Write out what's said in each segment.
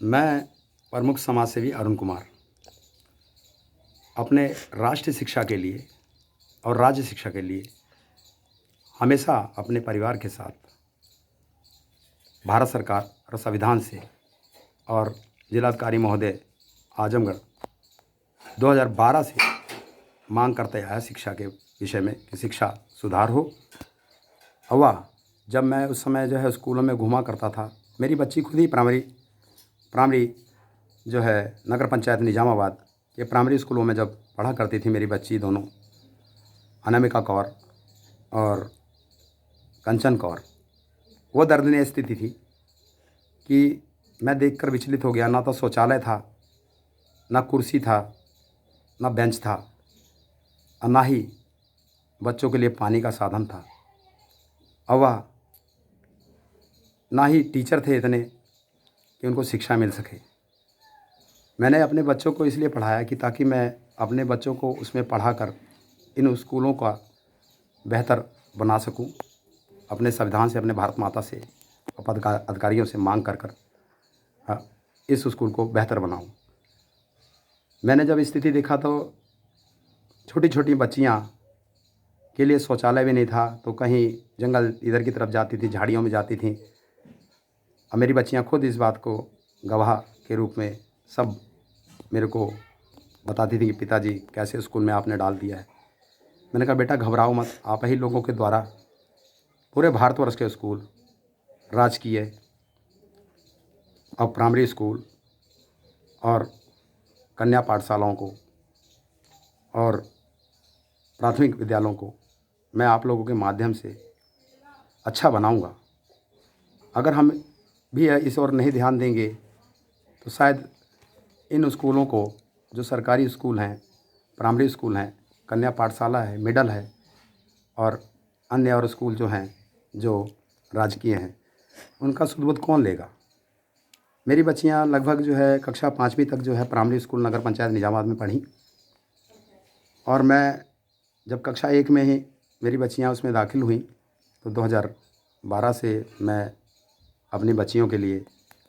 मैं प्रमुख समाज सेवी अरुण कुमार अपने राष्ट्रीय शिक्षा के लिए और राज्य शिक्षा के लिए हमेशा अपने परिवार के साथ भारत सरकार और संविधान से और जिलाधिकारी महोदय आजमगढ़ 2012 से मांग करते आया शिक्षा के विषय में कि शिक्षा सुधार हो। और वह जब मैं उस समय स्कूलों में घूमा करता था, मेरी बच्ची खुद ही प्राइमरी नगर पंचायत निजामाबाद के प्राइमरी स्कूलों में जब पढ़ा करती थी, मेरी बच्ची दोनों अनामिका कौर और कंचन कौर, वो दर्दनीय स्थिति थी कि मैं देखकर विचलित हो गया। ना तो शौचालय था, ना कुर्सी था, ना बेंच था, और ना ही बच्चों के लिए पानी का साधन था, और वह ना ही टीचर थे इतने कि उनको शिक्षा मिल सके। मैंने अपने बच्चों को इसलिए पढ़ाया कि ताकि मैं अपने बच्चों को उसमें पढ़ाकर इन स्कूलों का बेहतर बना सकूं, अपने संविधान से, अपने भारत माता से और पद अधिकारियों से मांग कर इस स्कूल को बेहतर बनाऊं। मैंने जब स्थिति देखा तो छोटी छोटी बच्चियां के लिए शौचालय भी नहीं था, तो कहीं जंगल इधर की तरफ जाती थी, झाड़ियों में जाती थी। और मेरी बच्चियां खुद इस बात को गवाह के रूप में सब मेरे को बताती थी कि पिताजी कैसे स्कूल में आपने डाल दिया है। मैंने कहा बेटा घबराओ मत, आप ही लोगों के द्वारा पूरे भारतवर्ष के स्कूल, राजकीय और प्राइमरी स्कूल और कन्या पाठशालाओं को और प्राथमिक विद्यालयों को मैं आप लोगों के माध्यम से अच्छा बनाऊंगा। अगर हम भी इस ओर नहीं ध्यान देंगे तो शायद इन स्कूलों को, जो सरकारी स्कूल हैं, प्राइमरी स्कूल हैं, कन्या पाठशाला है, मिडल है और अन्य और स्कूल जो हैं जो राजकीय हैं, उनका सुध कौन लेगा। मेरी बच्चियां लगभग कक्षा 5वीं तक प्राइमरी स्कूल नगर पंचायत निजामाबाद में पढ़ी, और मैं जब कक्षा 1 में ही मेरी बच्चियां उसमें दाखिल हुई तो 2012 से मैं अपनी बच्चियों के लिए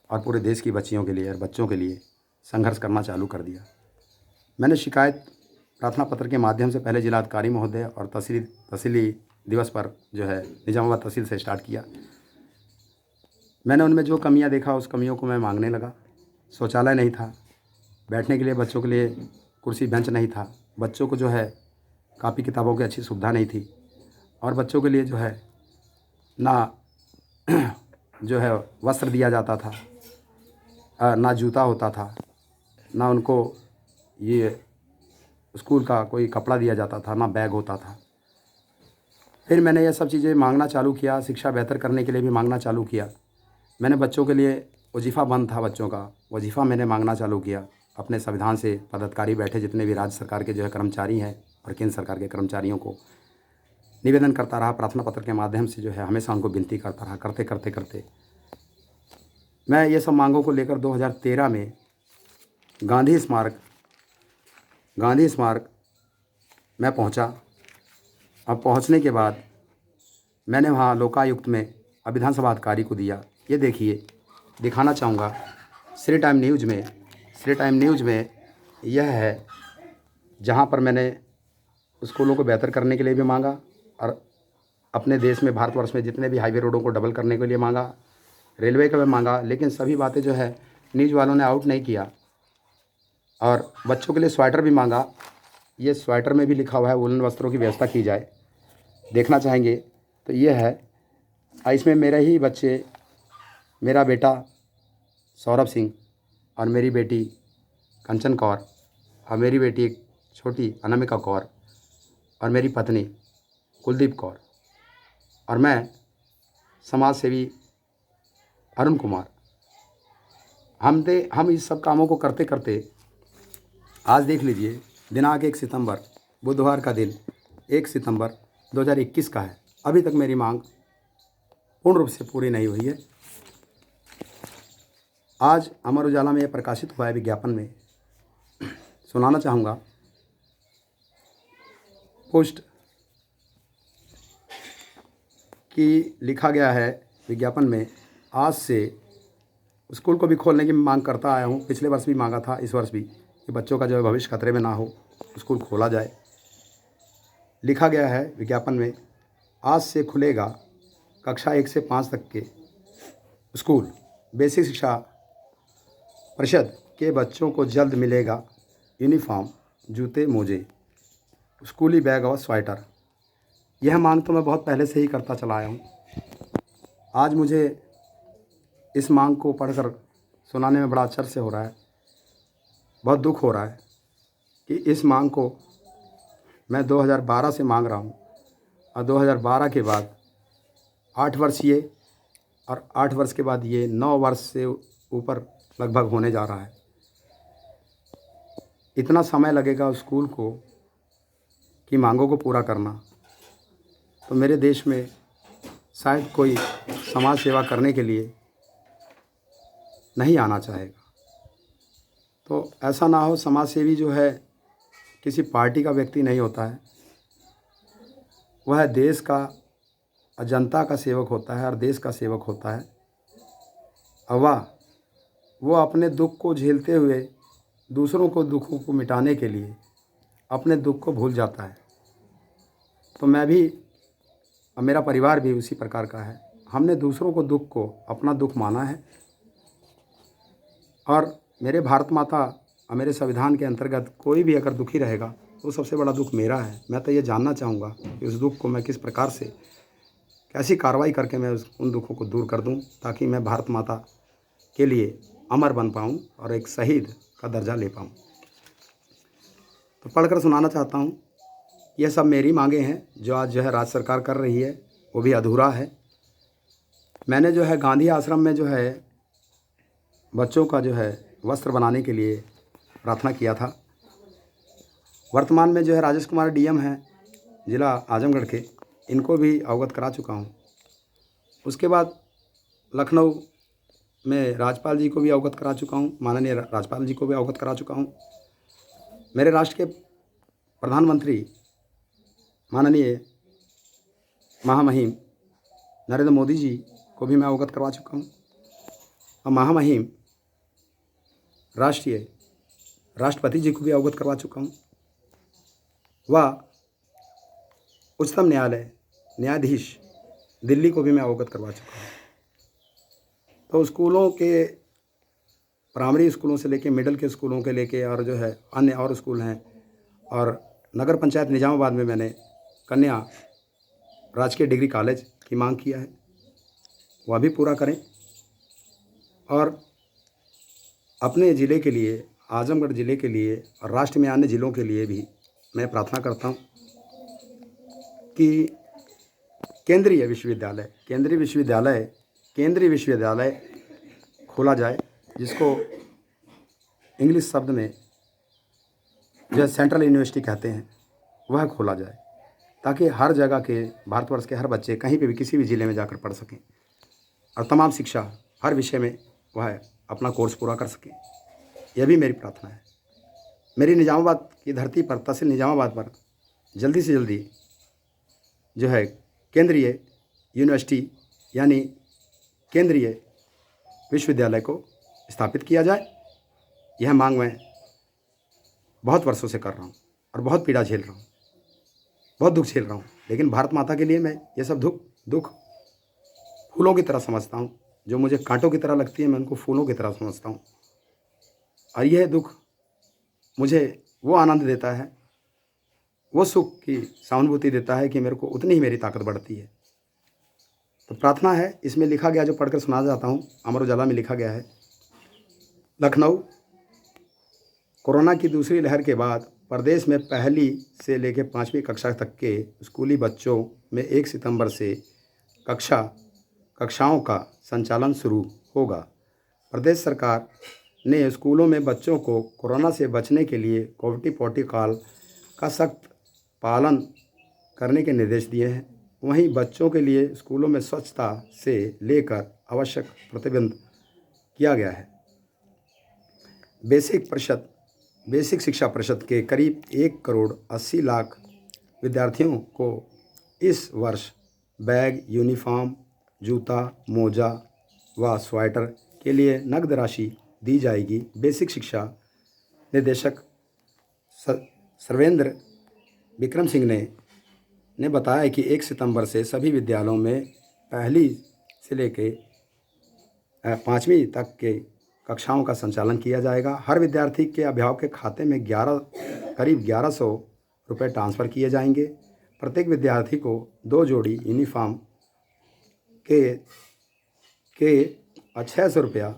और पूरे देश की बच्चियों के लिए और बच्चों के लिए संघर्ष करना चालू कर दिया। मैंने शिकायत प्रार्थना पत्र के माध्यम से पहले जिलाधिकारी महोदय और तहसीली दिवस पर निजामाबाद तहसील से स्टार्ट किया। मैंने उनमें जो कमियां देखा उस कमियों को मैं मांगने लगा। शौचालय नहीं था, बैठने के लिए बच्चों के लिए कुर्सी बेंच नहीं था, बच्चों को कापी किताबों की अच्छी सुविधा नहीं थी, और बच्चों के लिए ना वस्त्र दिया जाता था, ना जूता होता था, ना उनको ये स्कूल का कोई कपड़ा दिया जाता था, ना बैग होता था। फिर मैंने ये सब चीज़ें मांगना चालू किया, शिक्षा बेहतर करने के लिए भी मांगना चालू किया। मैंने बच्चों के लिए वजीफ़ा बंद था, बच्चों का वजीफ़ा मैंने मांगना चालू किया। अपने संविधान से पदाधिकारी बैठे जितने भी राज्य सरकार के कर्मचारी हैं और केंद्र सरकार के कर्मचारियों को निवेदन करता रहा, प्रार्थना पत्र के माध्यम से हमेशा उनको विनती करता रहा। करते मैं ये सब मांगों को लेकर 2013 में गांधी स्मारक मैं पहुंचा। अब पहुंचने के बाद मैंने वहाँ लोकायुक्त में विधानसभा अधिकारी को दिया। ये देखिए, दिखाना चाहूँगा, श्री टाइम न्यूज़ में यह है जहाँ पर मैंने स्कूलों को बेहतर करने के लिए भी मांगा और अपने देश में, भारतवर्ष में जितने भी हाईवे रोडों को डबल करने के लिए मांगा, रेलवे का भी मांगा, लेकिन सभी बातें न्यूज़ वालों ने आउट नहीं किया। और बच्चों के लिए स्वेटर भी मांगा। ये स्वेटर में भी लिखा हुआ है वुलन वस्त्रों की व्यवस्था की जाए। देखना चाहेंगे तो ये है, इसमें मेरे ही बच्चे, मेरा बेटा सौरभ सिंह और मेरी बेटी कंचन कौर और मेरी बेटी एक छोटी अनामिका कौर और मेरी पत्नी कुलदीप कौर और मैं समाज सेवी अरुण कुमार, हम इस सब कामों को करते करते आज देख लीजिए, दिनांक 1 सितंबर, बुधवार का दिन 1 सितंबर 2021 का है। अभी तक मेरी मांग पूर्ण रूप से पूरी नहीं हुई है। आज अमर उजाला में यह प्रकाशित हुआ है विज्ञापन में, सुनाना चाहूँगा। पोस्ट की लिखा गया है विज्ञापन में, आज से स्कूल को भी खोलने की मांग करता आया हूँ। पिछले वर्ष भी मांगा था, इस वर्ष भी, कि बच्चों का जो है भविष्य खतरे में ना हो, स्कूल खोला जाए। लिखा गया है विज्ञापन में, आज से खुलेगा कक्षा 1 से 5 तक के स्कूल। बेसिक शिक्षा परिषद के बच्चों को जल्द मिलेगा यूनिफॉर्म, जूते, मोजे, स्कूली बैग और स्वेटर। यह मांग तो मैं बहुत पहले से ही करता चला आया हूँ। आज मुझे इस मांग को पढ़कर सुनाने में बड़ा आश्चर्य हो रहा है, बहुत दुख हो रहा है कि इस मांग को मैं 2012 से मांग रहा हूँ और 2012 के बाद 8 वर्ष ये, और 8 वर्ष के बाद ये 9 वर्ष से ऊपर लगभग होने जा रहा है। इतना समय लगेगा स्कूल को की मांगों को पूरा करना, तो मेरे देश में शायद कोई समाज सेवा करने के लिए नहीं आना चाहेगा। तो ऐसा ना हो, समाज सेवी जो है किसी पार्टी का व्यक्ति नहीं होता है, वह देश का और जनता का सेवक होता है और देश का सेवक होता है। और वो अपने दुख को झेलते हुए दूसरों को दुखों को मिटाने के लिए अपने दुख को भूल जाता है। तो मैं भी और मेरा परिवार भी उसी प्रकार का है। हमने दूसरों को दुख को अपना दुख माना है, और मेरे भारत माता और मेरे संविधान के अंतर्गत कोई भी अगर दुखी रहेगा तो सबसे बड़ा दुख मेरा है। मैं तो ये जानना चाहूँगा कि उस दुख को मैं किस प्रकार से, कैसी कार्रवाई करके मैं उन दुखों को दूर कर दूँ, ताकि मैं भारत माता के लिए अमर बन पाऊँ और एक शहीद का दर्जा ले पाऊँ। तो पढ़कर सुनाना चाहता हूँ। यह सब मेरी मांगे हैं जो आज जो है राज्य सरकार कर रही है, वो भी अधूरा है। मैंने जो है गांधी आश्रम में जो है बच्चों का जो है वस्त्र बनाने के लिए प्रार्थना किया था। वर्तमान में जो है राजेश कुमार डीएम हैं ज़िला आजमगढ़ के, इनको भी अवगत करा चुका हूँ। उसके बाद लखनऊ में राज्यपाल जी को भी अवगत करा चुका हूँ, माननीय राज्यपाल जी को भी अवगत करा चुका हूँ। मेरे राष्ट्र के प्रधानमंत्री माननीय महामहिम नरेंद्र मोदी जी को भी मैं अवगत करवा चुका हूँ, और महामहिम राष्ट्रपति जी को भी अवगत करवा चुका हूँ। वह उच्चतम न्यायालय न्यायाधीश दिल्ली को भी मैं अवगत करवा चुका हूँ। तो स्कूलों के, प्राइमरी स्कूलों से लेके मिडिल के स्कूलों के लेके और जो है अन्य और स्कूल हैं, और नगर पंचायत निजामाबाद में मैंने कन्या राजकीय डिग्री कॉलेज की मांग किया है, वह भी पूरा करें। और अपने ज़िले के लिए, आजमगढ़ ज़िले के लिए और राष्ट्र में अन्य ज़िलों के लिए भी मैं प्रार्थना करता हूँ कि केंद्रीय विश्वविद्यालय खोला जाए, जिसको इंग्लिश शब्द में जो है सेंट्रल यूनिवर्सिटी कहते हैं, वह खोला जाए, ताकि हर जगह के भारतवर्ष के हर बच्चे कहीं पे भी किसी भी ज़िले में जाकर पढ़ सकें और तमाम शिक्षा हर विषय में वह अपना कोर्स पूरा कर सकें। यह भी मेरी प्रार्थना है। मेरी निजामाबाद की धरती पर, तहसील निजामाबाद पर जल्दी से जल्दी जो है केंद्रीय यूनिवर्सिटी यानी केंद्रीय विश्वविद्यालय को स्थापित किया जाए। यह मांग मैं बहुत वर्षों से कर रहा हूँ और बहुत पीड़ा झेल रहा हूँ, बहुत दुख झेल रहा हूँ। लेकिन भारत माता के लिए मैं ये सब दुख फूलों की तरह समझता हूँ। जो मुझे कांटों की तरह लगती है, मैं उनको फूलों की तरह समझता हूँ। और यह दुख मुझे वो आनंद देता है, वो सुख की सहानुभूति देता है कि मेरे को उतनी ही मेरी ताकत बढ़ती है। तो प्रार्थना है, इसमें लिखा गया जो पढ़कर सुना जाता हूँ। अमर उजाला में लिखा गया है, लखनऊ, कोरोना की दूसरी लहर के बाद प्रदेश में पहली से लेकर 5वीं कक्षा तक के स्कूली बच्चों में 1 सितंबर से कक्षाओं का संचालन शुरू होगा। प्रदेश सरकार ने स्कूलों में बच्चों को कोरोना से बचने के लिए कोविड प्रोटोकॉल का सख्त पालन करने के निर्देश दिए हैं। वहीं बच्चों के लिए स्कूलों में स्वच्छता से लेकर आवश्यक प्रतिबंध किया गया है। बेसिक शिक्षा परिषद के करीब 1,80,00,000 विद्यार्थियों को इस वर्ष बैग, यूनिफॉर्म, जूता, मोजा व स्वेटर के लिए नकद राशि दी जाएगी। बेसिक शिक्षा निदेशक सर्वेंद्र विक्रम सिंह ने बताया कि 1 सितंबर से सभी विद्यालयों में पहली से लेकर 5वीं तक के कक्षाओं का संचालन किया जाएगा। हर विद्यार्थी के अभिभावक के खाते में करीब 1100 रुपये ट्रांसफ़र किए जाएंगे। प्रत्येक विद्यार्थी को 2 जोड़ी यूनिफॉर्म के 600 रुपया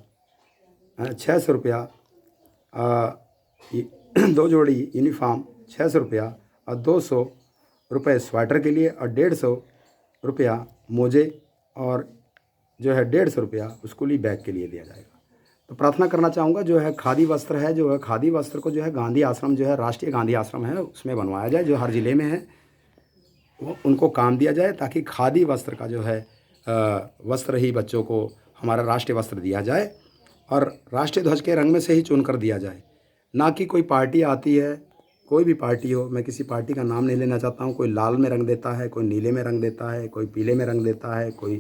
2 जोड़ी यूनिफॉर्म 600 रुपया और 200 रुपये स्वेटर के लिए और 150 रुपया मोजे और जो है 150 रुपया स्कूली बैग के लिए दिया जाएगा। तो प्रार्थना करना चाहूँगा जो है खादी वस्त्र है, जो है खादी वस्त्र को जो है गांधी आश्रम जो है राष्ट्रीय गांधी आश्रम है उसमें बनवाया जाए, जो हर ज़िले में है वो उनको काम दिया जाए, ताकि खादी वस्त्र का जो है वस्त्र ही बच्चों को हमारा राष्ट्रीय वस्त्र दिया जाए और राष्ट्रीय ध्वज के रंग में से ही चुनकर दिया जाए। ना कि कोई पार्टी आती है, कोई भी पार्टी हो, मैं किसी पार्टी का नाम नहीं लेना चाहता हूँ, कोई लाल में रंग देता है, कोई नीले में रंग देता है, कोई पीले में रंग देता है, कोई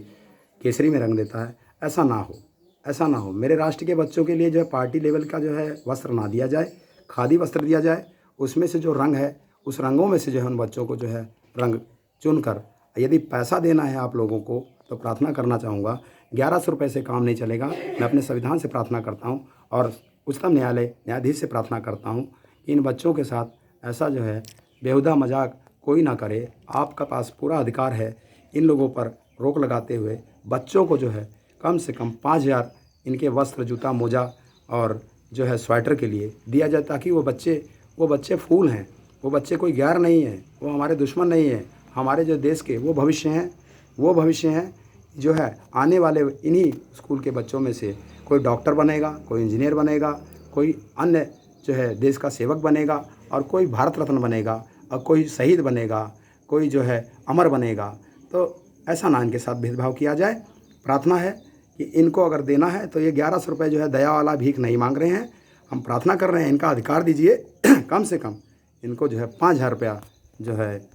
केसरी में रंग देता है। ऐसा ना हो, ऐसा ना हो। मेरे राष्ट्र के बच्चों के लिए जो है पार्टी लेवल का जो है वस्त्र ना दिया जाए, खादी वस्त्र दिया जाए। उसमें से जो रंग है उस रंगों में से जो है उन बच्चों को जो है रंग चुनकर, यदि पैसा देना है आप लोगों को तो प्रार्थना करना चाहूँगा 1100 रुपये से काम नहीं चलेगा। मैं अपने संविधान से प्रार्थना करता हूँ और उच्चतम न्यायालय न्यायाधीश से प्रार्थना करता हूँ कि इन बच्चों के साथ ऐसा जो है बेहुदा मजाक कोई ना करे। आपका पास पूरा अधिकार है इन लोगों पर रोक लगाते हुए बच्चों को जो है कम से कम 5000 इनके वस्त्र, जूता, मोजा और जो है स्वेटर के लिए दिया जाए, ताकि वो बच्चे फूल हैं, वो बच्चे कोई गैर नहीं है, वो हमारे दुश्मन नहीं है, हमारे जो देश के वो भविष्य हैं जो है आने वाले इन्हीं स्कूल के बच्चों में से कोई डॉक्टर बनेगा, कोई इंजीनियर बनेगा, कोई अन्य जो है देश का सेवक बनेगा और कोई भारत रत्न बनेगा और कोई शहीद बनेगा, कोई जो है अमर बनेगा। तो ऐसा ना इनके साथ भेदभाव किया जाए। प्रार्थना है कि इनको अगर देना है तो ये 1100 रुपये जो है दया वाला भीख नहीं मांग रहे हैं, हम प्रार्थना कर रहे हैं इनका अधिकार दीजिए। कम से कम इनको जो है 5000 रुपया जो है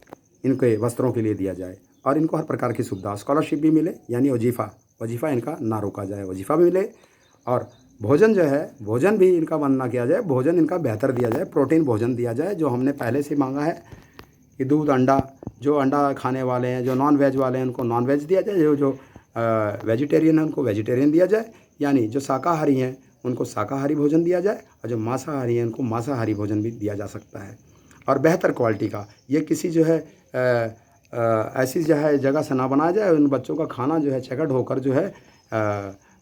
इनके वस्त्रों के लिए दिया जाए और इनको हर प्रकार की सुविधा, स्कॉलरशिप भी मिले, यानी वजीफ़ा इनका ना रोका जाए, वजीफ़ा भी मिले और भोजन जो है भोजन भी इनका बंद ना किया जाए, भोजन इनका बेहतर दिया जाए, प्रोटीन भोजन दिया जाए। जो हमने पहले से मांगा है कि दूध, अंडा, जो अंडा खाने वाले हैं, जो नॉन वेज वाले हैं उनको नॉन वेज दिया जाए, जो वेजिटेरियन है उनको वेजिटेरियन दिया जाए, यानी जो शाकाहारी हैं उनको शाकाहारी भोजन दिया जाए और जो मांसाहारी हैं उनको मांसाहारी भोजन भी दिया जा सकता है और बेहतर क्वालिटी का। ये किसी जो है ऐसी जो है जगह से ना बनाया जाए, उन बच्चों का खाना जो है चेकड होकर जो है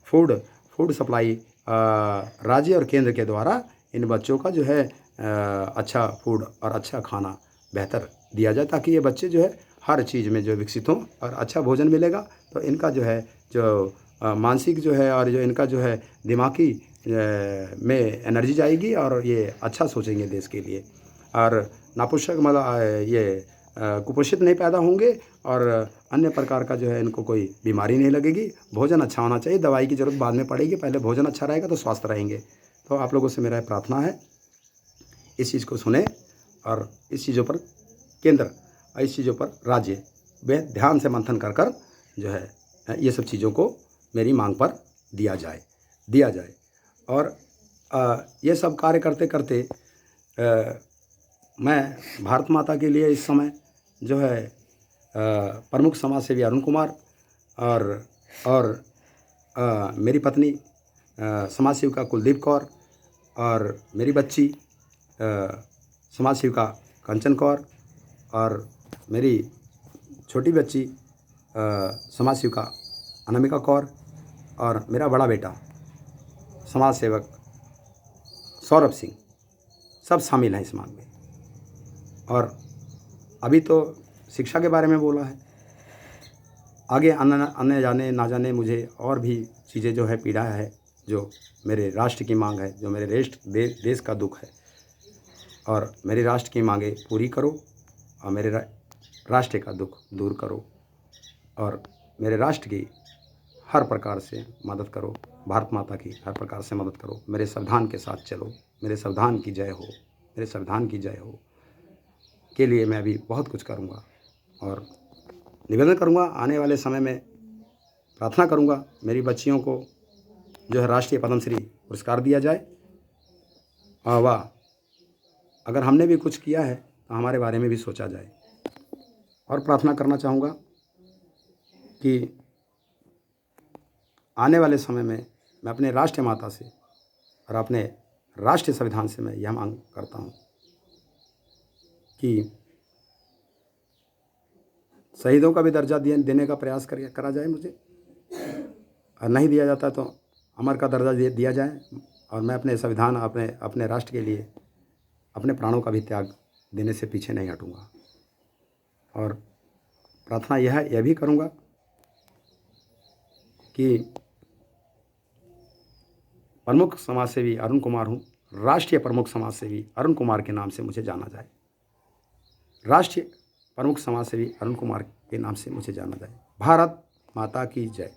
फूड सप्लाई राज्य और केंद्र के द्वारा इन बच्चों का जो है अच्छा फूड और अच्छा खाना बेहतर दिया जाए, ताकि ये बच्चे जो है हर चीज़ में जो विकसित हों और अच्छा भोजन मिलेगा तो इनका जो है जो मानसिक जो है और जो इनका जो है दिमागी में एनर्जी जाएगी और ये अच्छा सोचेंगे देश के लिए और नापुष्क मतलब ये कुपोषित नहीं पैदा होंगे और अन्य प्रकार का जो है इनको कोई बीमारी नहीं लगेगी। भोजन अच्छा होना चाहिए, दवाई की ज़रूरत बाद में पड़ेगी, पहले भोजन अच्छा रहेगा तो स्वस्थ रहेंगे। तो आप लोगों से मेरा प्रार्थना है इस चीज़ को सुने और इस चीज़ों पर केंद्र और इस चीज़ों पर राज्य वे ध्यान से मंथन कर जो है ये सब चीज़ों को मेरी मांग पर दिया जाए और ये सब कार्य करते करते मैं भारत माता के लिए इस समय जो है प्रमुख समाज सेवी अरुण कुमार और मेरी पत्नी समाज सेविका कुलदीप कौर और मेरी बच्ची समाज सेविका कंचन कौर और मेरी छोटी बच्ची समाज सेविका अनामिका कौर और मेरा बड़ा बेटा समाज सेवक सौरभ सिंह, सब शामिल हैं इस मांग में। और अभी तो शिक्षा के बारे में बोला है, आगे अन्य जाने ना जाने मुझे और भी चीज़ें जो है पीड़ा है, जो मेरे राष्ट्र की मांग है, जो मेरे देश का दुख है और मेरे राष्ट्र की मांगे पूरी करो और मेरे राष्ट्र का दुख दूर करो और मेरे राष्ट्र की हर प्रकार से मदद करो, भारत माता की हर प्रकार से मदद करो। मेरे संविधान के साथ चलो, मेरे संविधान की जय हो, मेरे संविधान की जय हो के लिए मैं अभी बहुत कुछ करूँगा और निवेदन करूँगा। आने वाले समय में प्रार्थना करूँगा मेरी बच्चियों को जो है राष्ट्रीय पद्मश्री पुरस्कार दिया जाए। और वह अगर हमने भी कुछ किया है तो हमारे बारे में भी सोचा जाए। और प्रार्थना करना चाहूँगा कि आने वाले समय में मैं अपने राष्ट्र माता से और अपने राष्ट्रीय संविधान से मैं यह मांग करता हूँ कि शहीदों का भी दर्जा देने का प्रयास करा जाए मुझे, और नहीं दिया जाता तो अमर का दर्जा दिया जाए। और मैं अपने संविधान अपने राष्ट्र के लिए अपने प्राणों का भी त्याग देने से पीछे नहीं हटूँगा। और प्रार्थना यह भी करूँगा कि प्रमुख समाज सेवी अरुण कुमार हूँ, राष्ट्रीय प्रमुख समाज सेवी अरुण कुमार के नाम से मुझे जाना जाए। राष्ट्रीय प्रमुख समाज सेवी अरुण कुमार के नाम से मुझे जाना जाए। भारत माता की जय।